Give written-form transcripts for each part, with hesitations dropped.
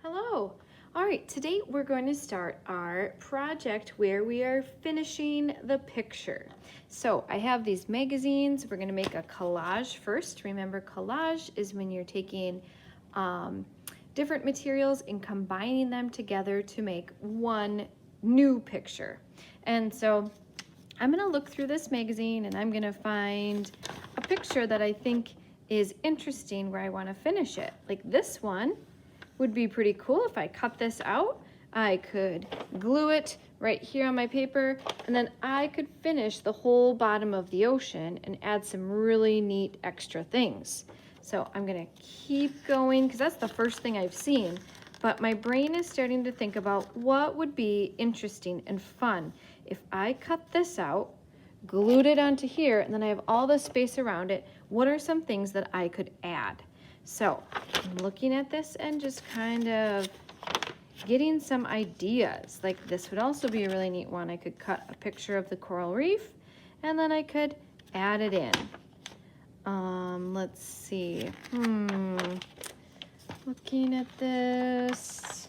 Hello. All right, today we're going to start our project where we are finishing the picture. So I have these magazines. We're going to make a collage first. Remember, collage is when you're taking different materials and combining them together to make one new picture. And so I'm going to look through this magazine and I'm going to find a picture that I think is interesting where I want to finish it. Like this one would be pretty cool if I cut this out. I could glue it right here on my paper, and then I could finish the whole bottom of the ocean and add some really neat extra things. So I'm gonna keep going because that's the first thing I've seen, but my brain is starting to think about what would be interesting and fun if I cut this out, glued it onto here, and then I have all the space around it. What are some things that I could add? So I'm looking at this and just kind of getting some ideas. Like this would also be a really neat one. I could cut a picture of the coral reef and then I could add it in. Let's see. Looking at this.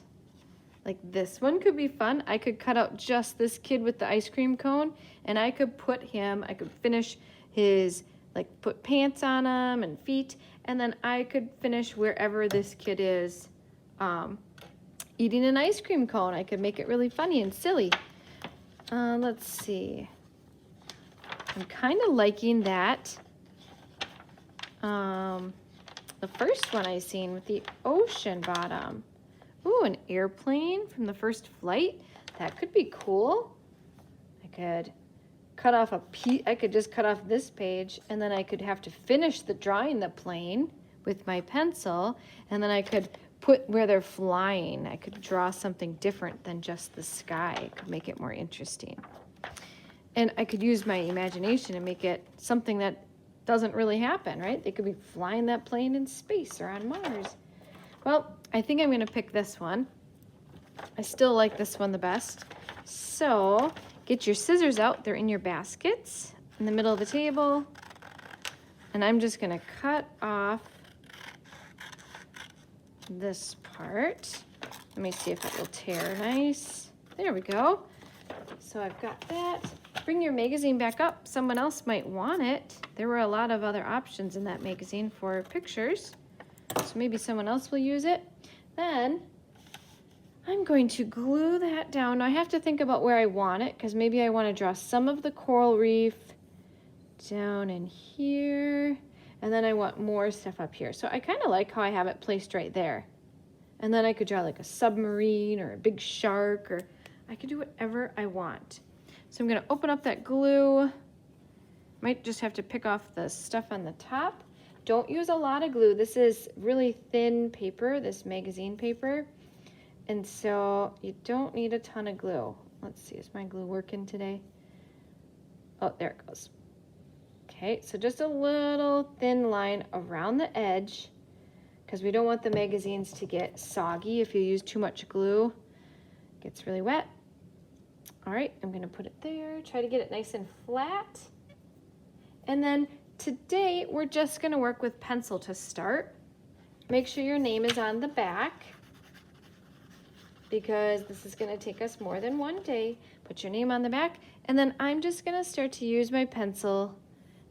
Like this one could be fun. I could cut out just this kid with the ice cream cone and I could finish his, like put pants on him and feet, and then I could finish wherever this kid is eating an ice cream cone. I could make it really funny and silly. Let's see. I'm kind of liking that. The first one I seen with the ocean bottom. Ooh, an airplane from the first flight. That could be cool. I could cut off a piece. I could just cut off this page, and then I could have to finish drawing the plane with my pencil, and then I could put where they're flying. I could draw something different than just the sky. I could make it more interesting. And I could use my imagination and make it something that doesn't really happen, right? They could be flying that plane in space or on Mars. Well, I think I'm going to pick this one. I still like this one the best. So get your scissors out. They're in your baskets in the middle of the table. And I'm just going to cut off this part. Let me see if it will tear nice. There we go. So I've got that. Bring your magazine back up. Someone else might want it. There were a lot of other options in that magazine for pictures. So maybe someone else will use it. Then I'm going to glue that down. Now I have to think about where I want it because maybe I want to draw some of the coral reef down in here. And then I want more stuff up here. So I kind of like how I have it placed right there. And then I could draw like a submarine or a big shark, or I could do whatever I want. So I'm going to open up that glue. Might just have to pick off the stuff on the top. Don't use a lot of glue. This is really thin paper, this magazine paper. And so you don't need a ton of glue. Let's see, is my glue working today? Oh, there it goes. Okay, so just a little thin line around the edge because we don't want the magazines to get soggy if you use too much glue. It gets really wet. All right, I'm gonna put it there. Try to get it nice and flat. And then today, we're just gonna work with pencil to start. Make sure your name is on the back because this is gonna take us more than one day. Put your name on the back, and then I'm just gonna start to use my pencil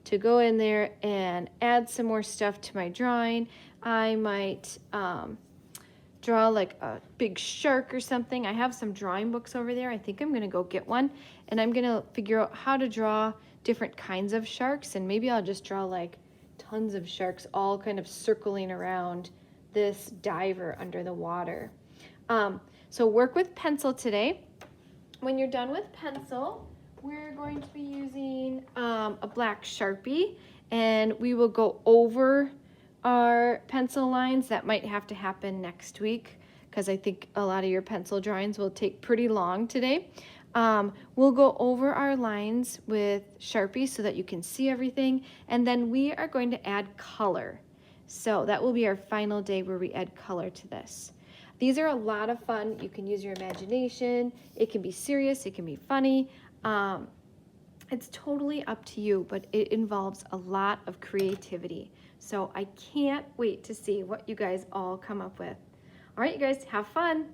to go in there and add some more stuff to my drawing. I might draw like a big shark or something. I have some drawing books over there. I think I'm gonna go get one, and I'm gonna figure out how to draw different kinds of sharks, and maybe I'll just draw like tons of sharks all kind of circling around this diver under the water. So work with pencil today. When you're done with pencil, we're going to be using a black Sharpie, and we will go over our pencil lines. That might have to happen next week because I think a lot of your pencil drawings will take pretty long today. We'll go over our lines with Sharpie so that you can see everything, and then we are going to add color. So that will be our final day where we add color to this. These are a lot of fun. You can use your imagination. It can be serious, it can be funny. It's totally up to you, but it involves a lot of creativity. So I can't wait to see what you guys all come up with. All right, you guys, have fun.